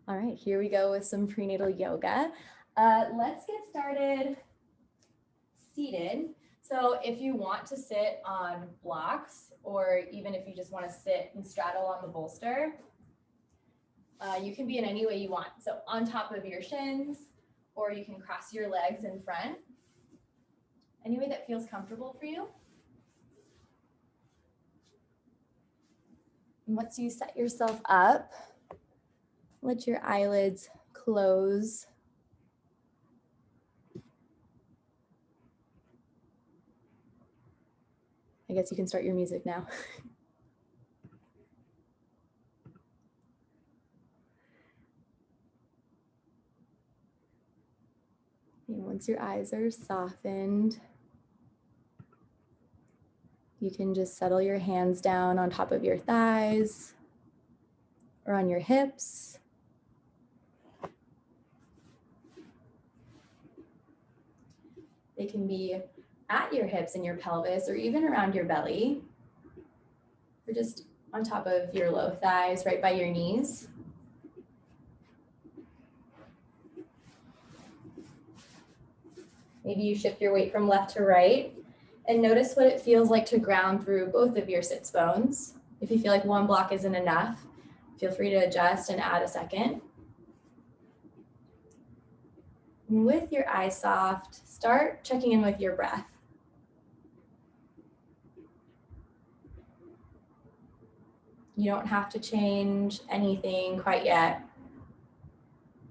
All right, here we go with some prenatal yoga. Let's get started seated. So if you want to sit on blocks, or even if you just want to sit and straddle on the bolster, you can be in any way you want. So on top of your shins, or you can cross your legs in front. Any way that feels comfortable for you. And once you set yourself up, let your eyelids close. I guess you can start your music now. And once your eyes are softened, you can just settle your hands down on top of your thighs or on your hips. They can be at your hips and your pelvis, or even around your belly, or just on top of your low thighs, right by your knees. Maybe you shift your weight from left to right and notice what it feels like to ground through both of your sits bones. If you feel like one block isn't enough, feel free to adjust and add a second. And with your eyes soft, start checking in with your breath. You don't have to change anything quite yet.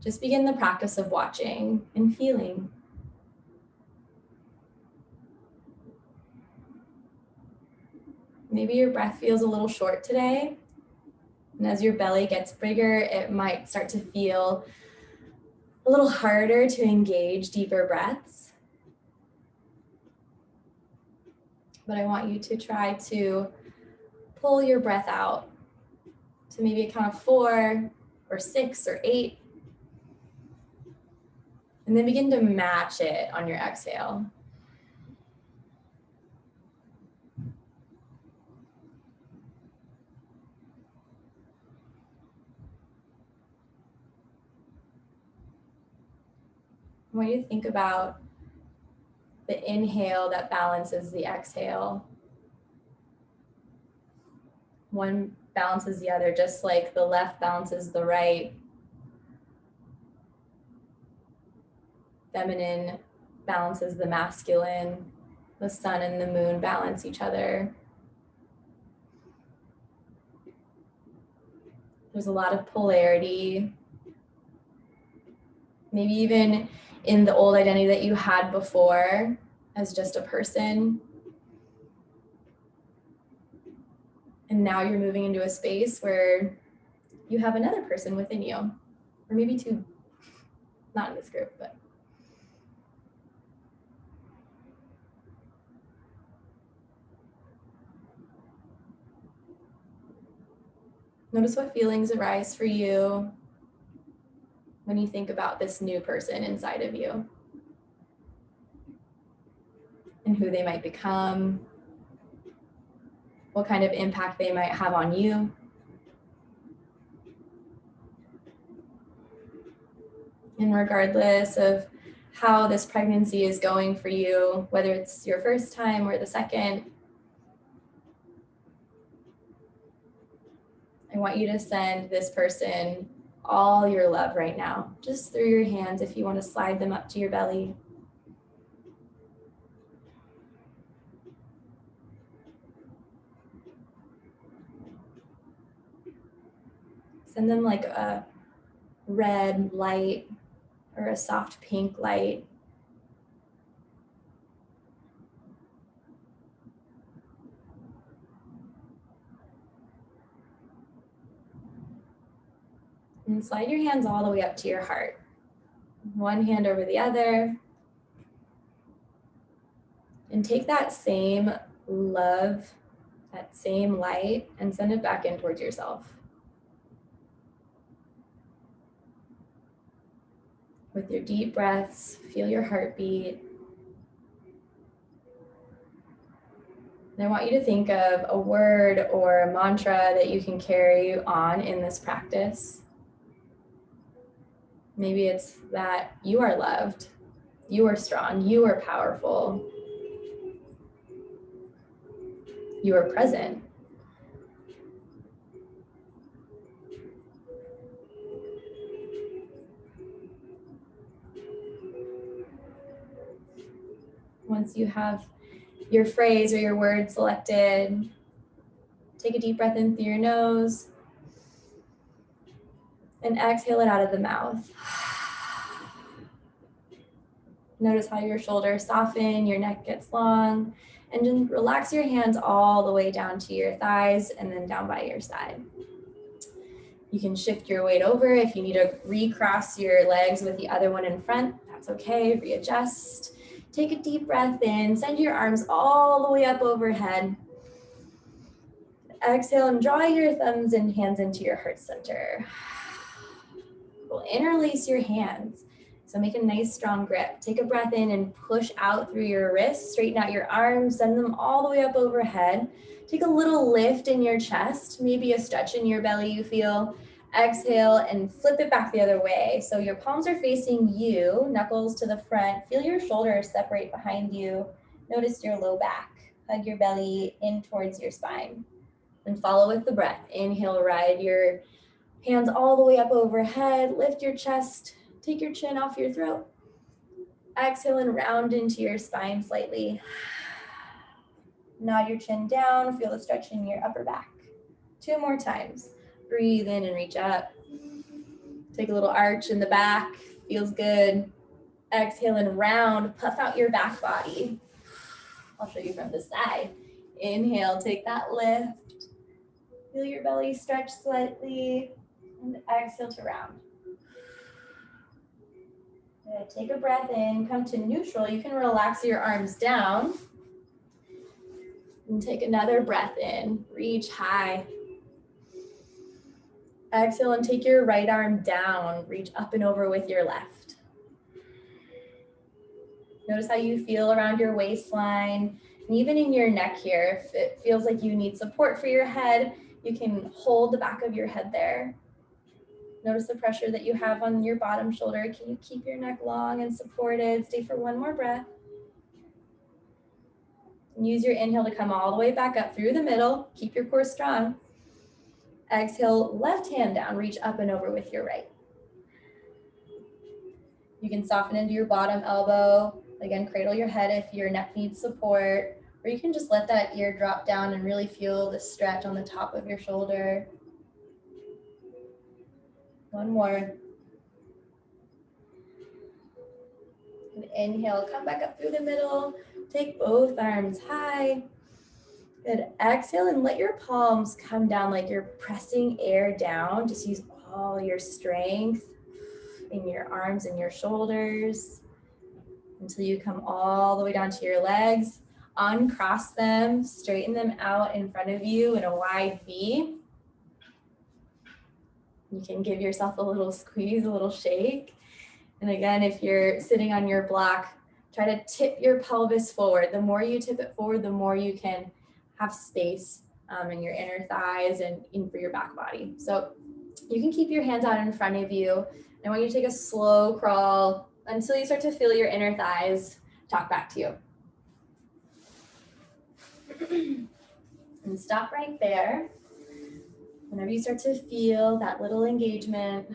Just begin the practice of watching and feeling. Maybe your breath feels a little short today. And as your belly gets bigger, it might start to feel a little harder to engage deeper breaths. But I want you to try to pull your breath out to maybe a count of 4 or 6 or 8. And then begin to match it on your exhale. I want you to think about the inhale that balances the exhale. One balances the other, just like the left balances the right. Feminine balances the masculine. The sun and the moon balance each other. There's a lot of polarity. Maybe even in the old identity that you had before as just a person. And now you're moving into a space where you have another person within you, or maybe 2, not in this group, but. Notice what feelings arise for you when you think about this new person inside of you and who they might become, what kind of impact they might have on you. And regardless of how this pregnancy is going for you, whether it's your first time or the second, I want you to send this person all your love right now, just through your hands if you want to slide them up to your belly. Send them like a red light or a soft pink light. And slide your hands all the way up to your heart. One hand over the other. And take that same love, that same light, and send it back in towards yourself. With your deep breaths, feel your heartbeat. And I want you to think of a word or a mantra that you can carry on in this practice. Maybe it's that you are loved, you are strong, you are powerful, you are present. Once you have your phrase or your word selected, take a deep breath in through your nose and exhale it out of the mouth. Notice how your shoulders soften, your neck gets long, and then relax your hands all the way down to your thighs and then down by your side. You can shift your weight over. If you need to recross your legs with the other one in front, that's okay, readjust. Take a deep breath in, send your arms all the way up overhead. Exhale and draw your thumbs and hands into your heart center. We'll interlace your hands. So make a nice strong grip. Take a breath in and push out through your wrists, straighten out your arms, send them all the way up overhead. Take a little lift in your chest, maybe a stretch in your belly you feel. Exhale and flip it back the other way. So your palms are facing you, knuckles to the front. Feel your shoulders separate behind you. Notice your low back. Hug your belly in towards your spine. And follow with the breath. Inhale, ride your hands all the way up overhead. Lift your chest. Take your chin off your throat. Exhale and round into your spine slightly. Nod your chin down. Feel the stretch in your upper back. 2 more times. Breathe in and reach up. Take a little arch in the back. Feels good. Exhale and round. Puff out your back body. I'll show you from the side. Inhale, take that lift. Feel your belly stretch slightly. And exhale to round. Good. Take a breath in, come to neutral. You can relax your arms down. And take another breath in, reach high. Exhale and take your right arm down, reach up and over with your left. Notice how you feel around your waistline, and even in your neck here. If it feels like you need support for your head, you can hold the back of your head there. Notice the pressure that you have on your bottom shoulder. Can you keep your neck long and supported? Stay for 1 more breath. And use your inhale to come all the way back up through the middle. Keep your core strong. Exhale, left hand down, reach up and over with your right. You can soften into your bottom elbow. Again, cradle your head if your neck needs support, or you can just let that ear drop down and really feel the stretch on the top of your shoulder. 1 more. And inhale, come back up through the middle. Take both arms high. Good. Exhale and let your palms come down like you're pressing air down. Just use all your strength in your arms and your shoulders until you come all the way down to your legs. Uncross them, straighten them out in front of you in a wide V. You can give yourself a little squeeze, a little shake. And again, if you're sitting on your block, try to tip your pelvis forward. The more you tip it forward, the more you can have space in your inner thighs and in for your back body. So you can keep your hands out in front of you. I want you to take a slow crawl until you start to feel your inner thighs talk back to you. And stop right there. Whenever you start to feel that little engagement,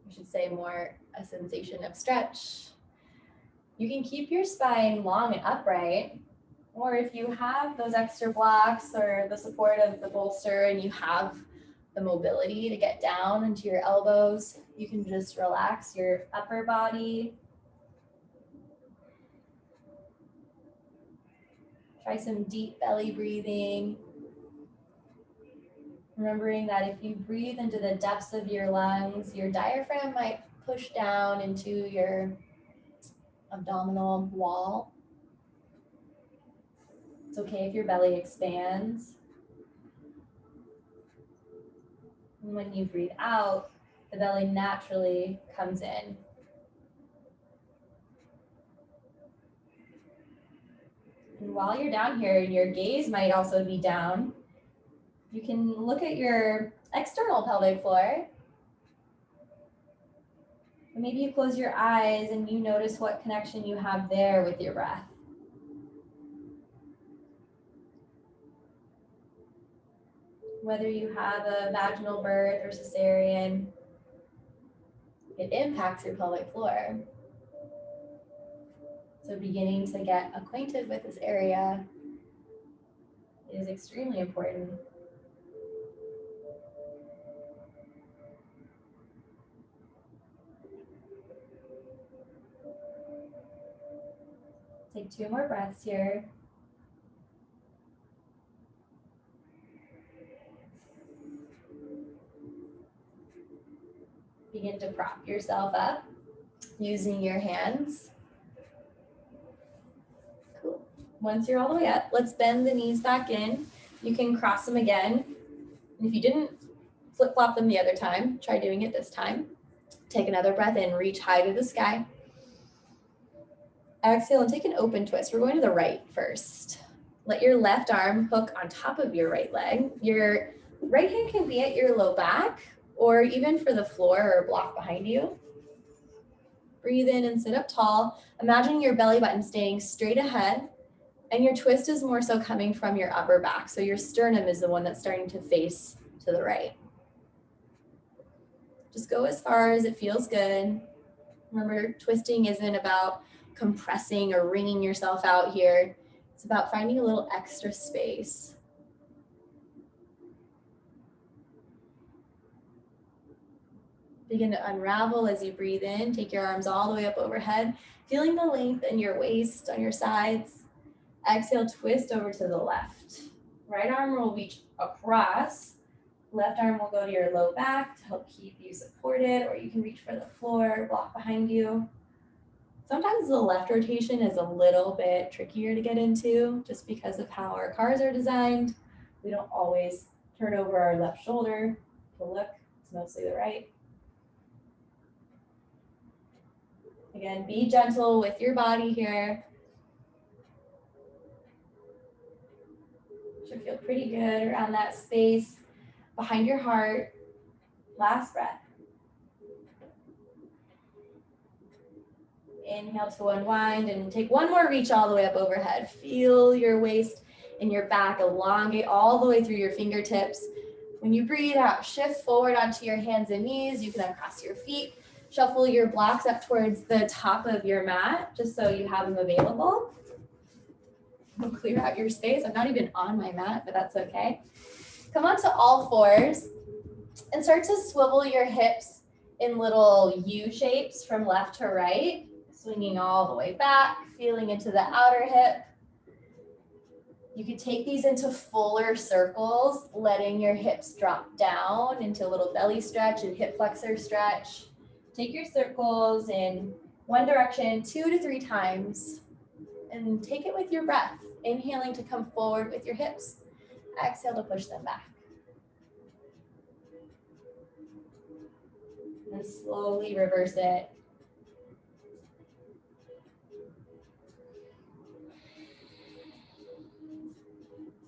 I should say more a sensation of stretch, you can keep your spine long and upright, or if you have those extra blocks or the support of the bolster and you have the mobility to get down into your elbows, you can just relax your upper body. Try some deep belly breathing. Remembering that if you breathe into the depths of your lungs, your diaphragm might push down into your abdominal wall. It's okay if your belly expands. And when you breathe out, the belly naturally comes in. And while you're down here, your gaze might also be down. You can look at your external pelvic floor. Maybe you close your eyes and you notice what connection you have there with your breath. Whether you have a vaginal birth or cesarean, it impacts your pelvic floor. So beginning to get acquainted with this area is extremely important. Take 2 more breaths here. Begin to prop yourself up using your hands. Cool. Once you're all the way up, let's bend the knees back in. You can cross them again. And if you didn't flip-flop them the other time, try doing it this time. Take another breath in, reach high to the sky. Exhale and take an open twist. We're going to the right first. Let your left arm hook on top of your right leg. Your right hand can be at your low back or even for the floor or block behind you. Breathe in and sit up tall. Imagine your belly button staying straight ahead and your twist is more so coming from your upper back. So your sternum is the one that's starting to face to the right. Just go as far as it feels good. Remember, twisting isn't about compressing or wringing yourself out here. It's about finding a little extra space. Begin to unravel as you breathe in. Take your arms all the way up overhead, feeling the length in your waist, on your sides. Exhale, twist over to the left. Right arm will reach across. Left arm will go to your low back to help keep you supported, or you can reach for the floor, block behind you. Sometimes the left rotation is a little bit trickier to get into just because of how our cars are designed. We don't always turn over our left shoulder to look. It's mostly the right. Again, be gentle with your body here. Should feel pretty good around that space behind your heart. Last breath. Inhale to unwind and take one more reach all the way up overhead. Feel your waist and your back elongate all the way through your fingertips. When you breathe out, shift forward onto your hands and knees. You can uncross your feet. Shuffle your blocks up towards the top of your mat, just so you have them available. We'll clear out your space. I'm not even on my mat, but that's okay. Come onto all fours and start to swivel your hips in little U shapes from left to right, swinging all the way back, feeling into the outer hip. You could take these into fuller circles, letting your hips drop down into a little belly stretch and hip flexor stretch. Take your circles in one direction 2 to 3 times and take it with your breath. Inhaling to come forward with your hips. Exhale to push them back. And slowly reverse it.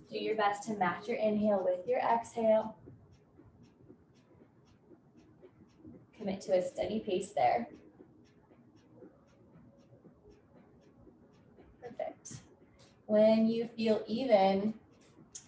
Do your best to match your inhale with your exhale. Commit to a steady pace there. Perfect. When you feel even,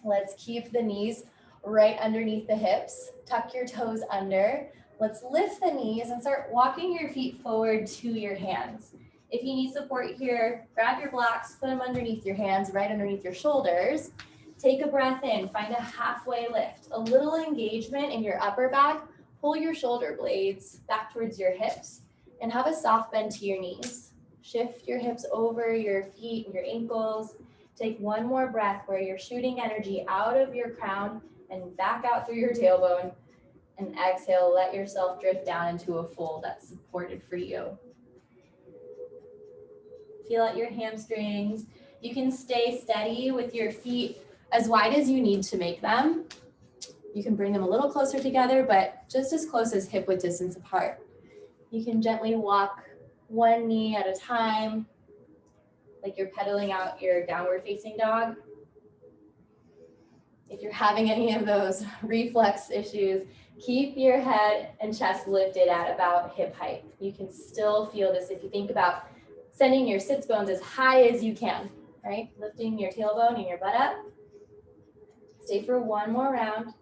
let's keep the knees right underneath the hips. Tuck your toes under. Let's lift the knees and start walking your feet forward to your hands. If you need support here, grab your blocks, put them underneath your hands, right underneath your shoulders. Take a breath in, find a halfway lift. A little engagement in your upper back. Pull your shoulder blades back towards your hips and have a soft bend to your knees. Shift your hips over your feet and your ankles. Take one more breath where you're shooting energy out of your crown and back out through your tailbone. And exhale, let yourself drift down into a fold that's supported for you. Feel out your hamstrings. You can stay steady with your feet as wide as you need to make them. You can bring them a little closer together, but just as close as hip width distance apart. You can gently walk one knee at a time, like you're pedaling out your downward facing dog. If you're having any of those reflex issues, Keep your head and chest lifted at about hip height. You can still feel this if you think about sending your sits bones as high as you can, right? Lifting your tailbone and your butt up. Stay for one more round.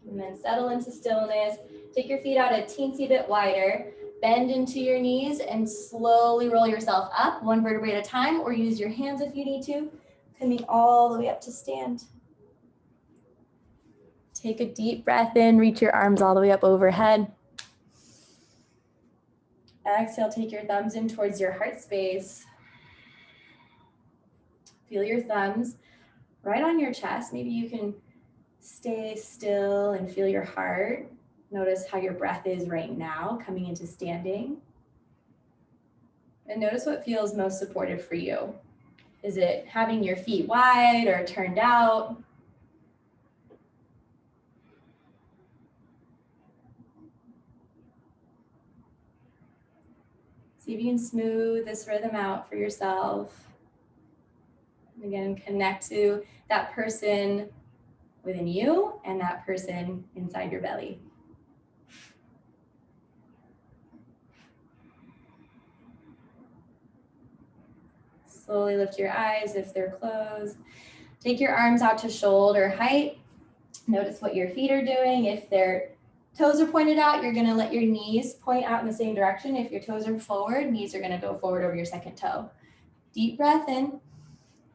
And then settle into stillness. Take your feet out a teensy bit wider. Bend into your knees and slowly roll yourself up, one vertebrae at a time, or use your hands if you need to, coming all the way up to stand. Take a deep breath in, reach your arms all the way up overhead. Exhale, take your thumbs in towards your heart space. Feel your thumbs right on your chest. Maybe you can stay still and feel your heart. Notice how your breath is right now, coming into standing. And notice what feels most supportive for you. Is it having your feet wide or turned out? See if you can smooth this rhythm out for yourself. And again, connect to that person within you and that person inside your belly. Slowly lift your eyes if they're closed. Take your arms out to shoulder height. Notice what your feet are doing. If their toes are pointed out, you're gonna let your knees point out in the same direction. If your toes are forward, knees are gonna go forward over your second toe. Deep breath in.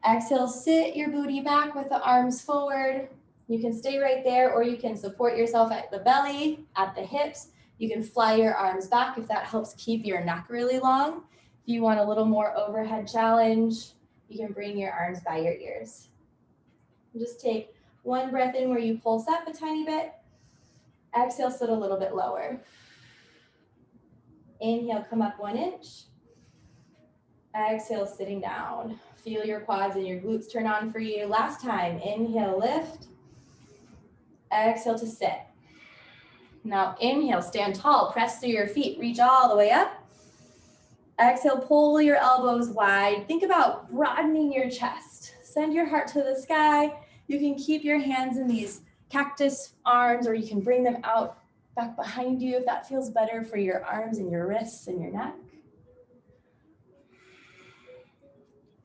Exhale, sit your booty back with the arms forward. You can stay right there, or you can support yourself at the belly, at the hips. You can fly your arms back if that helps keep your neck really long. If you want a little more overhead challenge, you can bring your arms by your ears. Just take one breath in where you pulse up a tiny bit. Exhale, sit a little bit lower. Inhale, come up 1 inch. Exhale, sitting down. Feel your quads and your glutes turn on for you. Last time, inhale, lift. Exhale to sit. Now inhale, stand tall, press through your feet, reach all the way up. Exhale, pull your elbows wide. Think about broadening your chest. Send your heart to the sky. You can keep your hands in these cactus arms, or you can bring them out back behind you if that feels better for your arms and your wrists and your neck.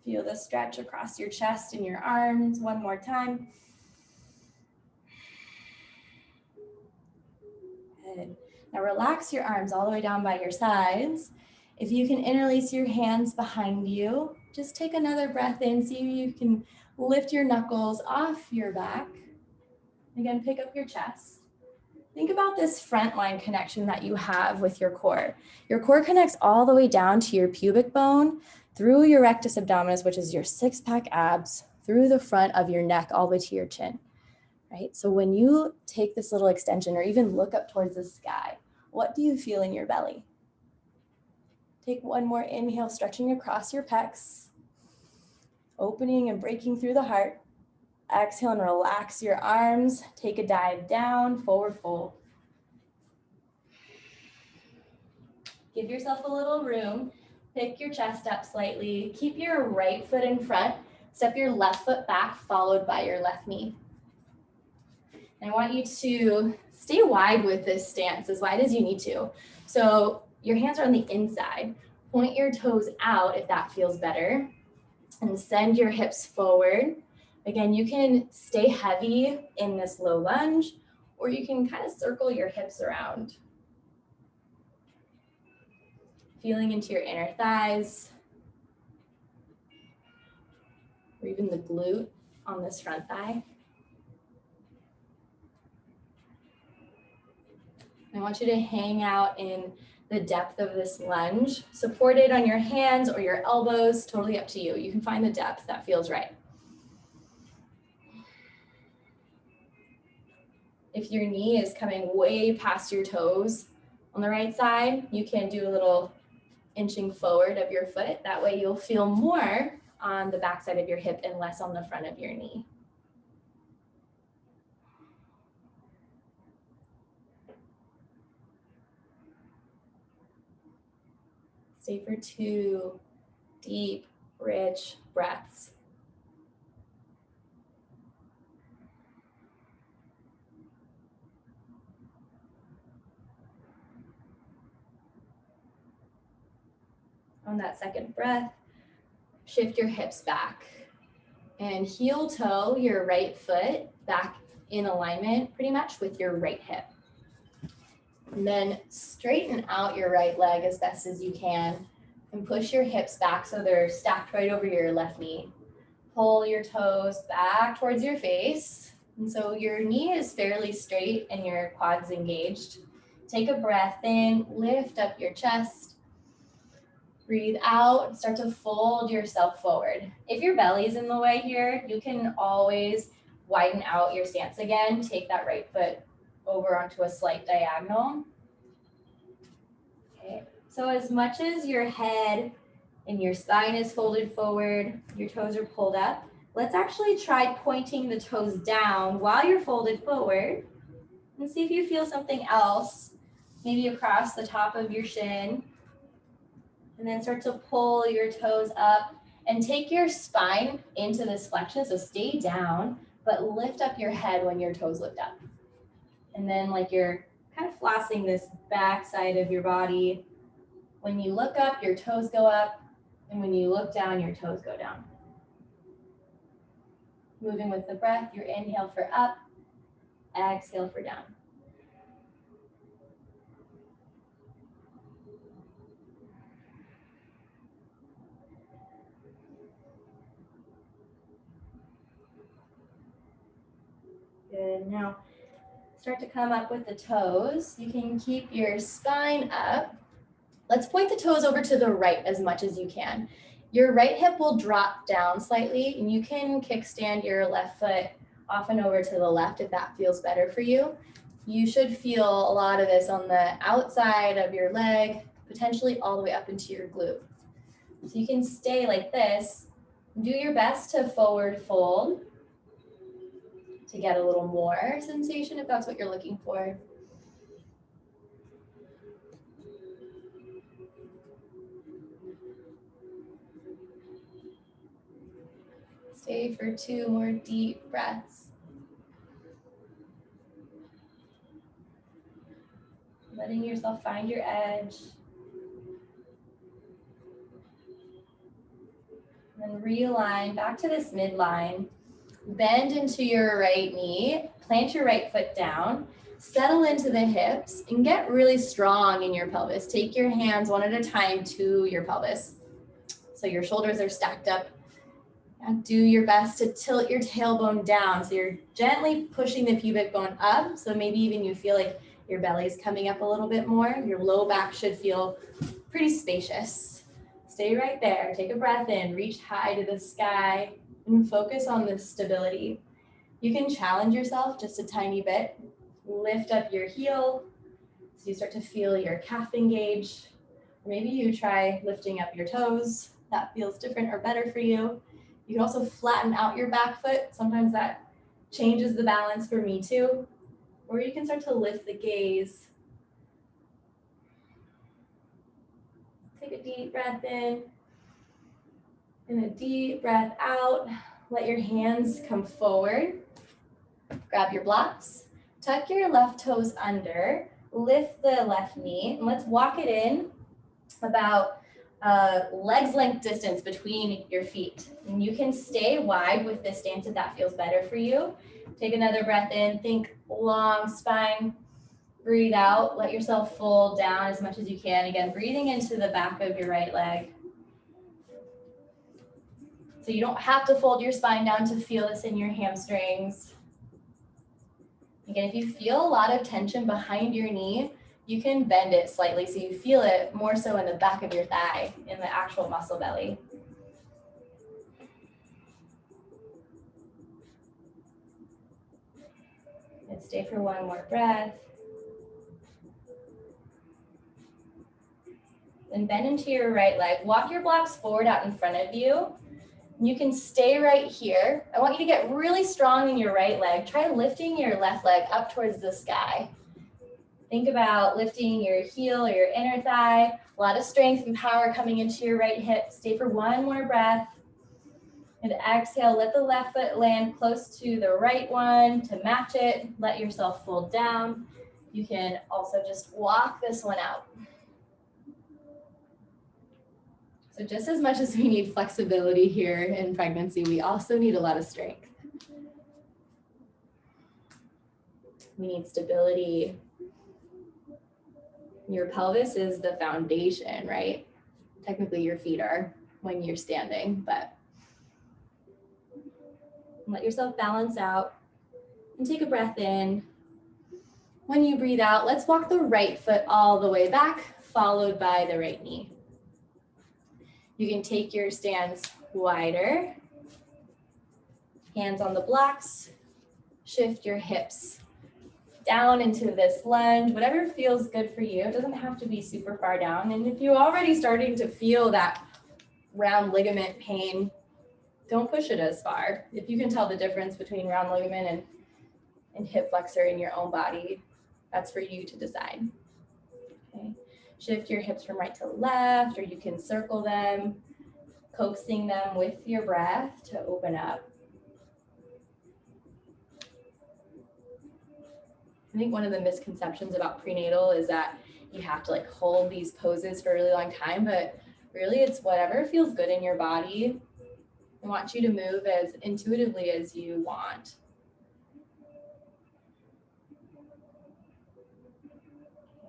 Feel the stretch across your chest and your arms. One more time. Good. Now relax your arms all the way down by your sides. If you can interlace your hands behind you, just take another breath in. See if you can lift your knuckles off your back. Again, pick up your chest. Think about this front line connection that you have with your core. Your core connects all the way down to your pubic bone, through your rectus abdominis, which is your six-pack abs, through the front of your neck, all the way to your chin, right? So when you take this little extension or even look up towards the sky, what do you feel in your belly? Take one more inhale, stretching across your pecs, opening and breaking through the heart. Exhale and relax your arms. Take a dive down, forward fold. Give yourself a little room. Pick your chest up slightly. Keep your right foot in front. Step your left foot back, followed by your left knee. And I want you to stay wide with this stance, as wide as you need to. So your hands are on the inside. Point your toes out if that feels better. And send your hips forward. Again, you can stay heavy in this low lunge, or you can kind of circle your hips around. Feeling into your inner thighs, or even the glute on this front thigh. I want you to hang out in the depth of this lunge, supported on your hands or your elbows, totally up to you. You can find the depth that feels right. If your knee is coming way past your toes on the right side, you can do a little inching forward of your foot. That way you'll feel more on the back side of your hip and less on the front of your knee. Stay for 2 deep, rich breaths. On that second breath, shift your hips back and heel toe your right foot back in alignment pretty much with your right hip. And then straighten out your right leg as best as you can and push your hips back so they're stacked right over your left knee. Pull your toes back towards your face. And so your knee is fairly straight and your quads engaged. Take a breath in, lift up your chest. Breathe out, start to fold yourself forward. If your belly's in the way here, you can always widen out your stance again. Take that right foot over onto a slight diagonal. Okay, so as much as your head and your spine is folded forward, your toes are pulled up, let's actually try pointing the toes down while you're folded forward and see if you feel something else, maybe across the top of your shin. And then start to pull your toes up and take your spine into this flexion. So stay down, but lift up your head when your toes lift up. And then like you're kind of flossing this back side of your body. When you look up, your toes go up. And when you look down, your toes go down. Moving with the breath, your inhale for up, exhale for down. Good. Now, start to come up with the toes. You can keep your spine up. Let's point the toes over to the right as much as you can. Your right hip will drop down slightly, and you can kickstand your left foot off and over to the left if that feels better for you. You should feel a lot of this on the outside of your leg, potentially all the way up into your glute. So you can stay like this. Do your best to forward fold to get a little more sensation if that's what you're looking for. Stay for 2 more deep breaths. Letting yourself find your edge. And then realign back to this midline. Bend into your right knee, plant your right foot down, settle into the hips, and get really strong in your pelvis. Take your hands one at a time to your pelvis. So your shoulders are stacked up. And do your best to tilt your tailbone down. So you're gently pushing the pubic bone up. So maybe even you feel like your belly's coming up a little bit more. Your low back should feel pretty spacious. Stay right there. Take a breath in, reach high to the sky, and focus on this stability. You can challenge yourself just a tiny bit. Lift up your heel so you start to feel your calf engage. Or maybe you try lifting up your toes. That feels different or better for you. You can also flatten out your back foot. Sometimes that changes the balance for me too. Or you can start to lift the gaze. Take a deep breath in and a deep breath out. Let your hands come forward. Grab your blocks. Tuck your left toes under. Lift the left knee. And let's walk it in about legs length distance between your feet. And you can stay wide with this stance if that feels better for you. Take another breath in. Think long spine. Breathe out. Let yourself fold down as much as you can. Again, breathing into the back of your right leg. So you don't have to fold your spine down to feel this in your hamstrings. Again, if you feel a lot of tension behind your knee, you can bend it slightly so you feel it more so in the back of your thigh, in the actual muscle belly. And stay for 1 more breath. Then bend into your right leg. Walk your blocks forward out in front of you. You can stay right here. I want you to get really strong in your right leg. Try lifting your left leg up towards the sky. Think about lifting your heel or your inner thigh. A lot of strength and power coming into your right hip. Stay for 1 more breath. And exhale, let the left foot land close to the right one to match it. Let yourself fold down. You can also just walk this one out. So just as much as we need flexibility here in pregnancy, we also need a lot of strength. We need stability. Your pelvis is the foundation, right? Technically your feet are when you're standing, but let yourself balance out and take a breath in. When you breathe out, let's walk the right foot all the way back, followed by the right knee. You can take your stance wider, hands on the blocks, shift your hips down into this lunge, whatever feels good for you. It doesn't have to be super far down. And if you're already starting to feel that round ligament pain, don't push it as far. If you can tell the difference between round ligament and hip flexor in your own body, that's for you to decide. Okay. Shift your hips from right to left, or you can circle them, coaxing them with your breath to open up. I think one of the misconceptions about prenatal is that you have to like hold these poses for a really long time, but really it's whatever feels good in your body. I want you to move as intuitively as you want.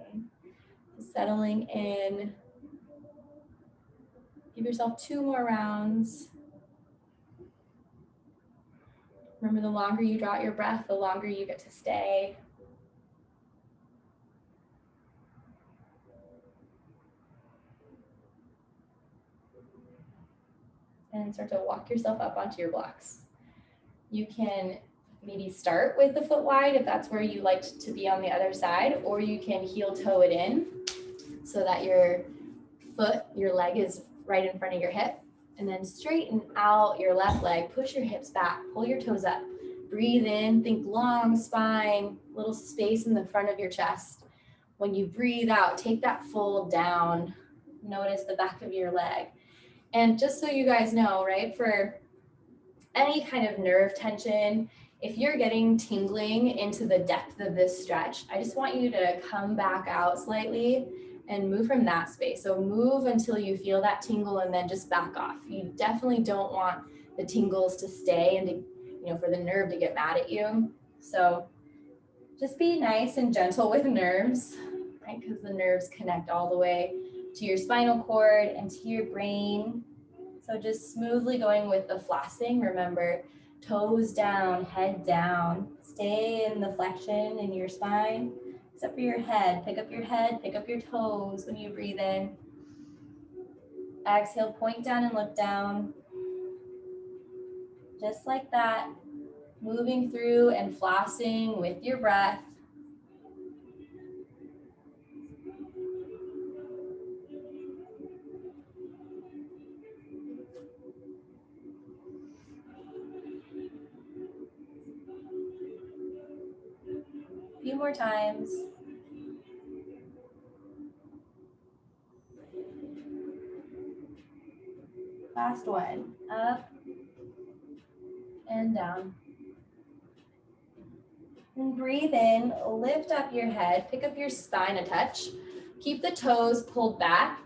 Okay. Settling in. Give yourself 2 more rounds. Remember, the longer you draw out your breath, the longer you get to stay. And start to walk yourself up onto your blocks. You can maybe start with the foot wide if that's where you liked to be on the other side, or you can heel toe it in so that your foot, your leg is right in front of your hip. And then straighten out your left leg, push your hips back, pull your toes up. Breathe in, think long spine, little space in the front of your chest. When you breathe out, take that fold down. Notice the back of your leg. And just so you guys know, right, for any kind of nerve tension, if you're getting tingling into the depth of this stretch, I just want you to come back out slightly and move from that space. So move until you feel that tingle and then just back off. You definitely don't want the tingles to stay and to, you know, for the nerve to get mad at you. So just be nice and gentle with nerves, right? Because the nerves connect all the way to your spinal cord and to your brain. So just smoothly going with the flossing. Remember, toes down, head down. Stay in the flexion in your spine, except for your head. Pick up your head, pick up your toes when you breathe in. Exhale, point down and look down. Just like that. Moving through and flossing with your breath. A few more times. Last one. Up and down. And breathe in, lift up your head, pick up your spine a touch. Keep the toes pulled back,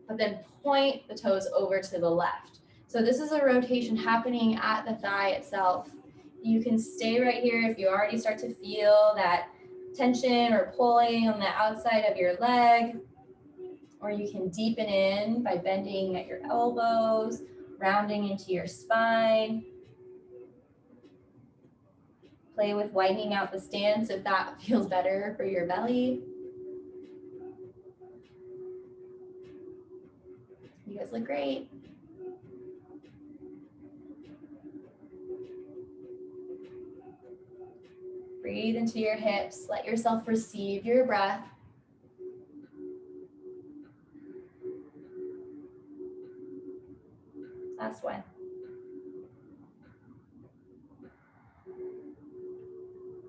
but then point the toes over to the left. So this is a rotation happening at the thigh itself. You can stay right here if you already start to feel that tension or pulling on the outside of your leg, or you can deepen in by bending at your elbows, rounding into your spine. Play with widening out the stance if that feels better for your belly. You guys look great. Breathe into your hips. Let yourself receive your breath. Last one.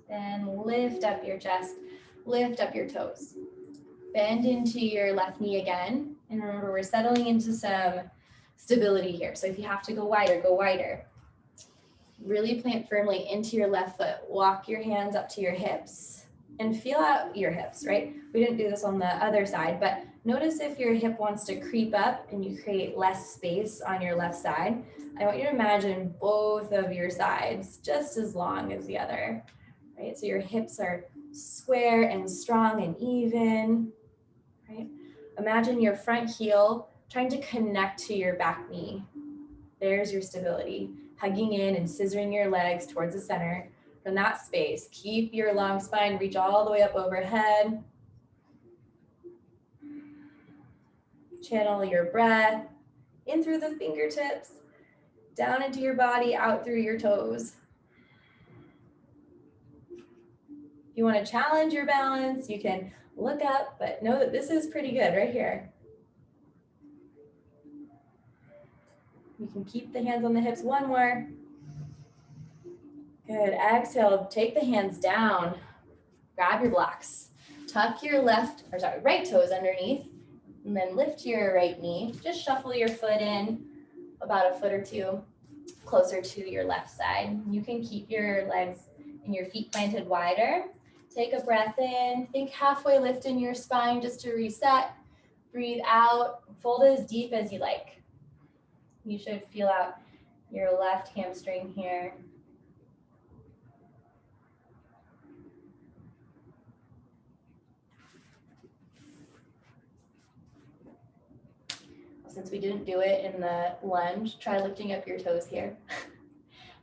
Then lift up your chest, lift up your toes. Bend into your left knee again. And remember, we're settling into some stability here. So if you have to go wider, go wider. Really plant firmly into your left foot. Walk your hands up to your hips. And feel out your hips, right? We didn't do this on the other side, but notice if your hip wants to creep up and you create less space on your left side. I want you to imagine both of your sides just as long as the other, right? So your hips are square and strong and even, right? Imagine your front heel trying to connect to your back knee. There's your stability, hugging in and scissoring your legs towards the center. From that space, keep your long spine, reach all the way up overhead. Channel your breath in through the fingertips, down into your body, out through your toes. If you want to challenge your balance, you can look up, but know that this is pretty good right here. You can keep the hands on the hips. One more. Good. Exhale, take the hands down. Grab your blocks. Tuck your right toes underneath, and then lift your right knee. Just shuffle your foot in about a foot or two closer to your left side. You can keep your legs and your feet planted wider. Take a breath in. Think halfway lift in your spine just to reset. Breathe out. Fold as deep as you like. You should feel out your left hamstring here. Since we didn't do it in the lunge, try lifting up your toes here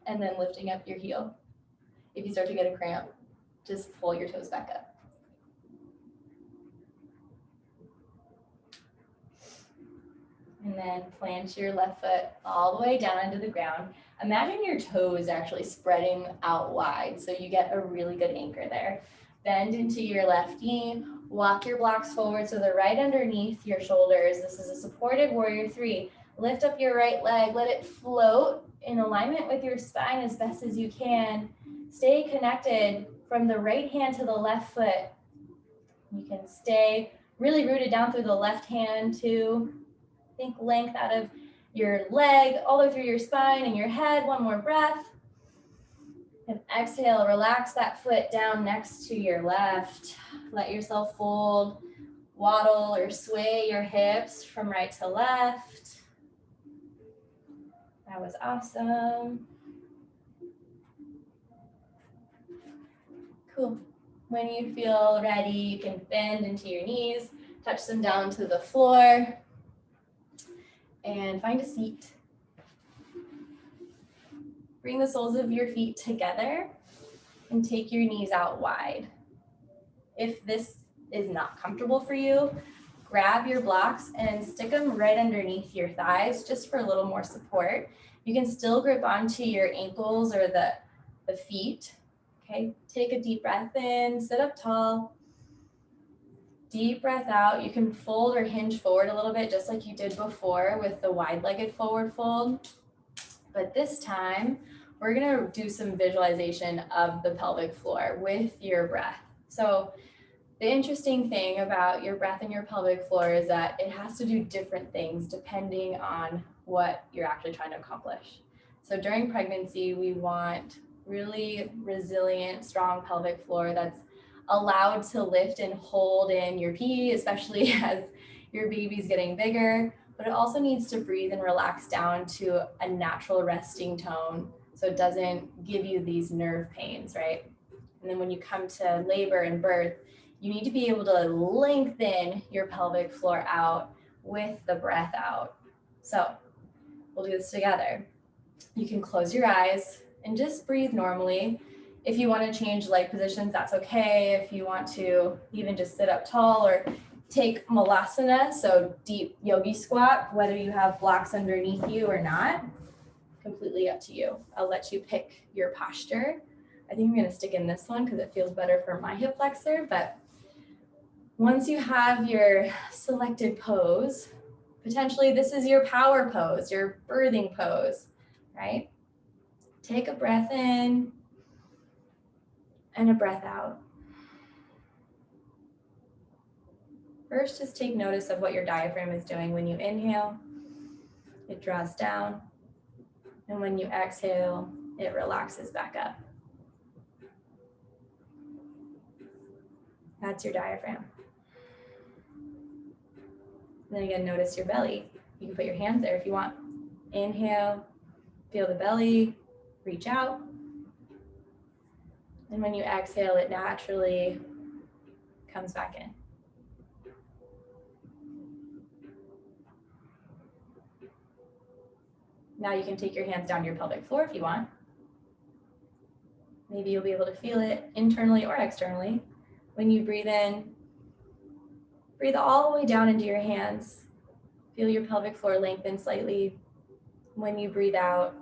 and then lifting up your heel. If you start to get a cramp, just pull your toes back up. And then plant your left foot all the way down into the ground. Imagine your toes actually spreading out wide so you get a really good anchor there. Bend into your left knee, walk your blocks forward so they're right underneath your shoulders. This is a supported warrior three. Lift up your right leg, let it float in alignment with your spine as best as you can. Stay connected from the right hand to the left foot. You can stay really rooted down through the left hand too. Think length out of your leg, all the way through your spine and your head. One more breath. And exhale, relax that foot down next to your left. Let yourself fold, waddle, or sway your hips from right to left. That was awesome. Cool. When you feel ready, you can bend into your knees, touch them down to the floor, and find a seat. Bring the soles of your feet together and take your knees out wide. If this is not comfortable for you, grab your blocks and stick them right underneath your thighs just for a little more support. You can still grip onto your ankles or the feet. Okay, take a deep breath in, sit up tall. Deep breath out. You can fold or hinge forward a little bit just like you did before with the wide-legged forward fold. But this time, we're gonna do some visualization of the pelvic floor with your breath. So the interesting thing about your breath and your pelvic floor is that it has to do different things depending on what you're actually trying to accomplish. So during pregnancy, we want really resilient, strong pelvic floor that's allowed to lift and hold in your pee, especially as your baby's getting bigger, but it also needs to breathe and relax down to a natural resting tone so it doesn't give you these nerve pains, right? And then when you come to labor and birth, you need to be able to lengthen your pelvic floor out with the breath out. So we'll do this together. You can close your eyes and just breathe normally. If you want to change leg positions, that's okay. If you want to even just sit up tall or take malasana, so deep yogi squat, whether you have blocks underneath you or not, completely up to you. I'll let you pick your posture. I think I'm going to stick in this one because it feels better for my hip flexor, but once you have your selected pose, potentially this is your power pose, your birthing pose, right? Take a breath in and a breath out. First, just take notice of what your diaphragm is doing. When you inhale, it draws down. And when you exhale, it relaxes back up. That's your diaphragm. And then again, notice your belly. You can put your hands there if you want. Inhale, feel the belly, reach out. And when you exhale, it naturally comes back in. Now you can take your hands down your pelvic floor if you want. Maybe you'll be able to feel it internally or externally. When you breathe in, breathe all the way down into your hands. Feel your pelvic floor lengthen slightly. When you breathe out,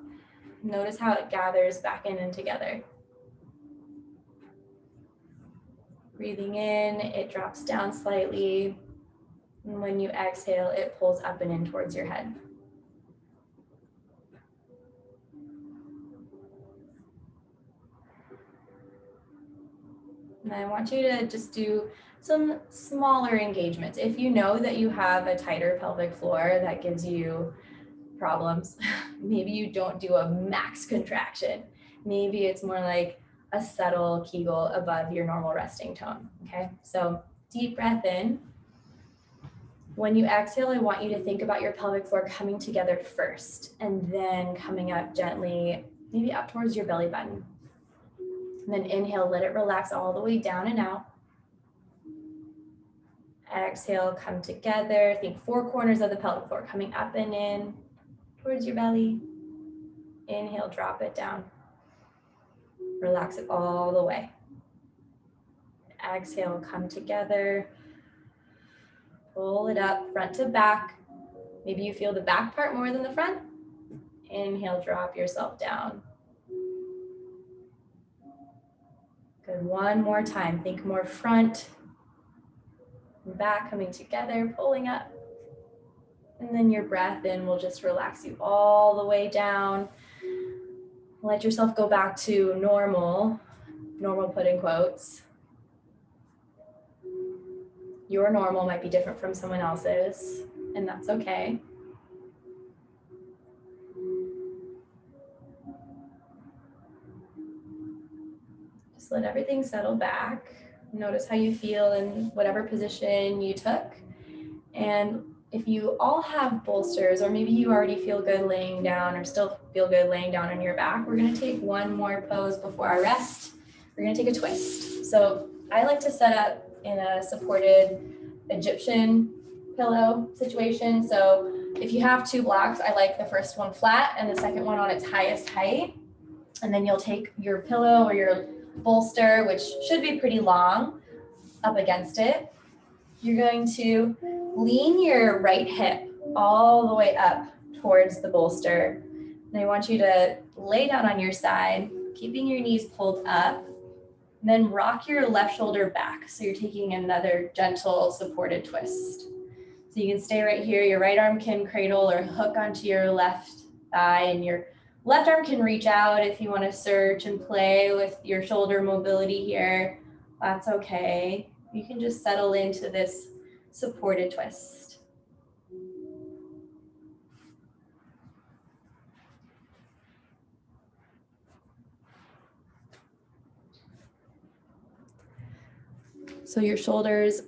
notice how it gathers back in and together. Breathing in, it drops down slightly. And when you exhale, it pulls up and in towards your head. And I want you to just do some smaller engagements. If you know that you have a tighter pelvic floor that gives you problems, maybe you don't do a max contraction. Maybe it's more like a subtle Kegel above your normal resting tone, okay? So deep breath in. When you exhale, I want you to think about your pelvic floor coming together first and then coming up gently, maybe up towards your belly button. And then inhale, let it relax all the way down and out. Exhale, come together. Think four corners of the pelvic floor coming up and in towards your belly. Inhale, drop it down. Relax it all the way. Exhale, come together. Pull it up front to back. Maybe you feel the back part more than the front. Inhale, drop yourself down. Good, one more time. Think more front and back coming together, pulling up. And then your breath in will just relax you all the way down. Let yourself go back to normal put in quotes. Your normal might be different from someone else's, and that's okay. Just let everything settle back. Notice how you feel in whatever position you took. And if you all have bolsters, or maybe you already feel good laying down or still feel good laying down on your back, we're gonna take one more pose before our rest. We're gonna take a twist. So I like to set up in a supported Egyptian pillow situation. So if you have two blocks, I like the first one flat and the second one on its highest height. And then you'll take your pillow or your bolster, which should be pretty long, up against it. You're going to lean your right hip all the way up towards the bolster. And I want you to lay down on your side, keeping your knees pulled up, and then rock your left shoulder back. So you're taking another gentle supported twist. So you can stay right here. Your right arm can cradle or hook onto your left thigh, and your left arm can reach out if you want to search and play with your shoulder mobility here. That's okay. You can just settle into this supported twist. So your shoulders,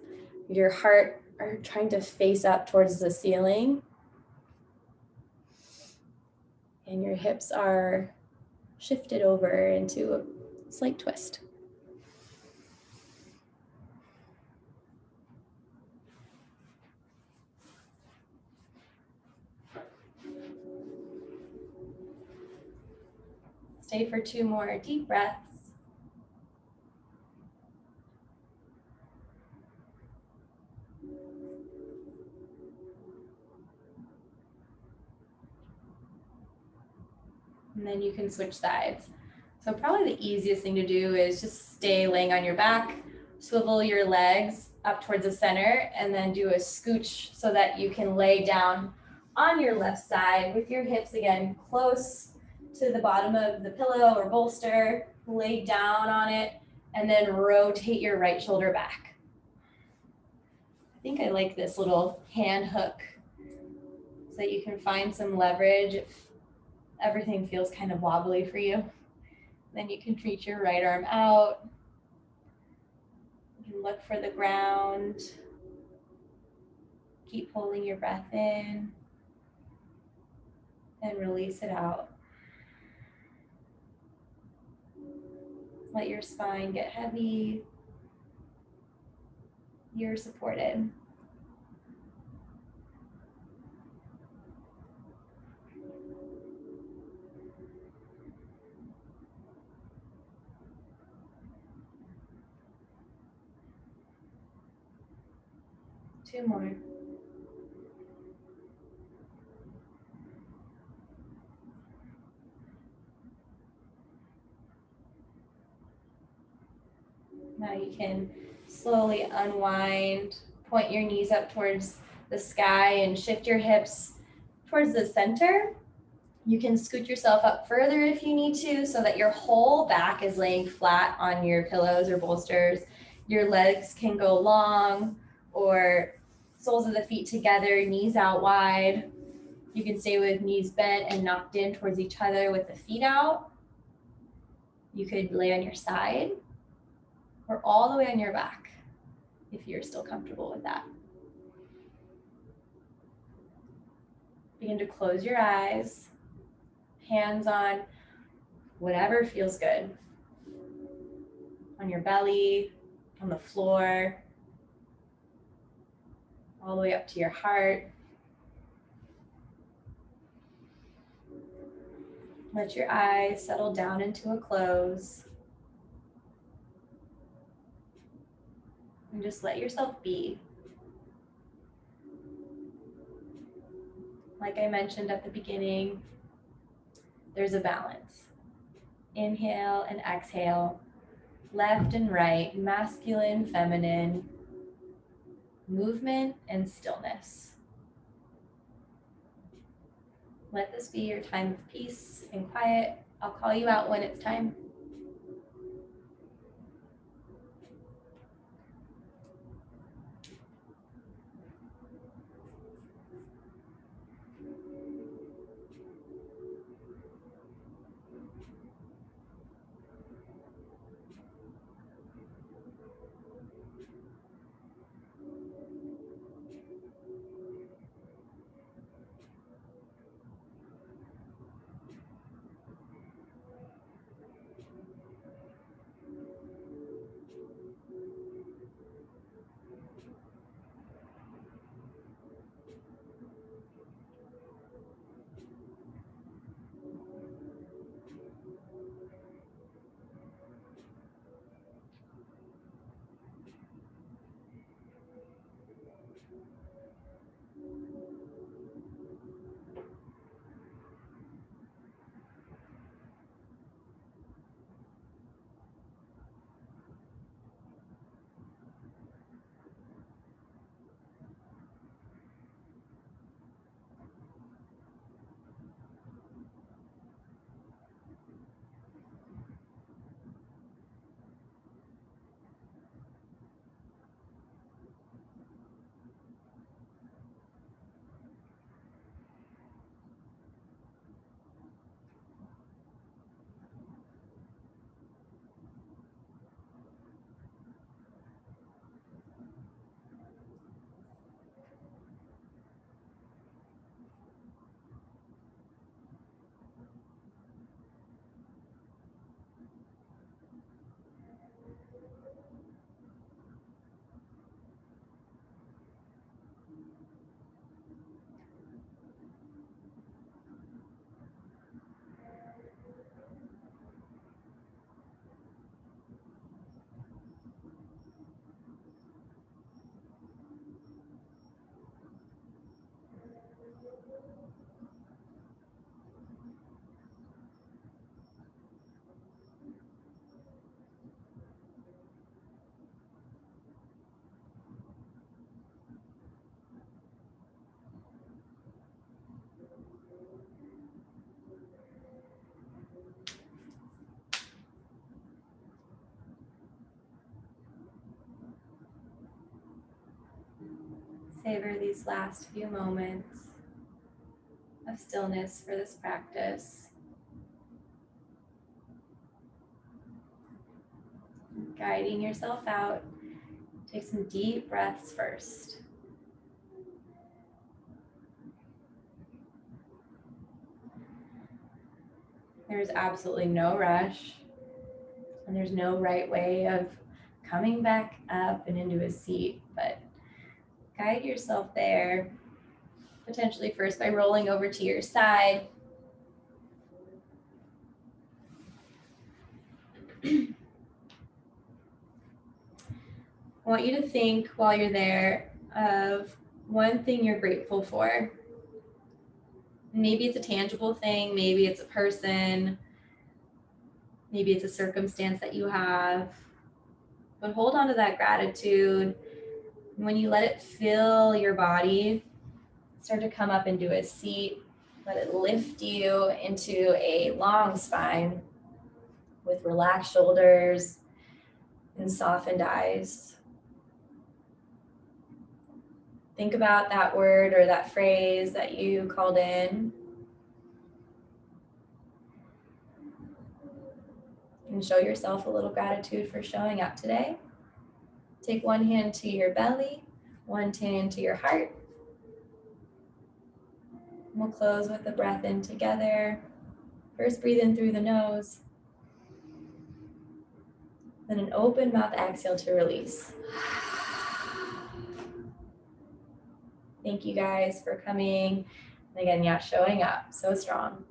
your heart are trying to face up towards the ceiling. And your hips are shifted over into a slight twist. Stay for two more deep breaths. And then you can switch sides. So probably the easiest thing to do is just stay laying on your back, swivel your legs up towards the center, and then do a scooch so that you can lay down on your left side with your hips again close to the bottom of the pillow or bolster, lay down on it, and then rotate your right shoulder back. I think I like this little hand hook so that you can find some leverage if everything feels kind of wobbly for you. Then you can reach your right arm out. You can look for the ground. Keep holding your breath in and release it out. Let your spine get heavy. You're supported. Two more. Now you can slowly unwind, point your knees up towards the sky and shift your hips towards the center. You can scoot yourself up further if you need to so that your whole back is laying flat on your pillows or bolsters. Your legs can go long or soles of the feet together, knees out wide. You can stay with knees bent and knocked in towards each other with the feet out. You could lay on your side or all the way on your back if you're still comfortable with that. Begin to close your eyes, hands on whatever feels good. On your belly, on the floor, all the way up to your heart. Let your eyes settle down into a close. And just let yourself be. Like I mentioned at the beginning, there's a balance. Inhale and exhale, left and right, masculine, feminine, movement and stillness. Let this be your time of peace and quiet. I'll call you out when it's time. Savor these last few moments of stillness for this practice. Guiding yourself out Take some deep breaths first. There's absolutely no rush, and there's no right way of coming back up and into a seat, but guide yourself there, potentially first by rolling over to your side. I want you to think while you're there of one thing you're grateful for. Maybe it's a tangible thing, maybe it's a person, maybe it's a circumstance that you have, but hold on to that gratitude. When you let it fill your body, start to come up into a seat, let it lift you into a long spine with relaxed shoulders and softened eyes. Think about that word or that phrase that you called in. And show yourself a little gratitude for showing up today. Take one hand to your belly, one hand to your heart. We'll close with the breath in together. First, breathe in through the nose. Then an open mouth exhale to release. Thank you guys for coming. And again, showing up so strong.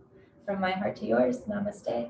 From my heart to yours, namaste.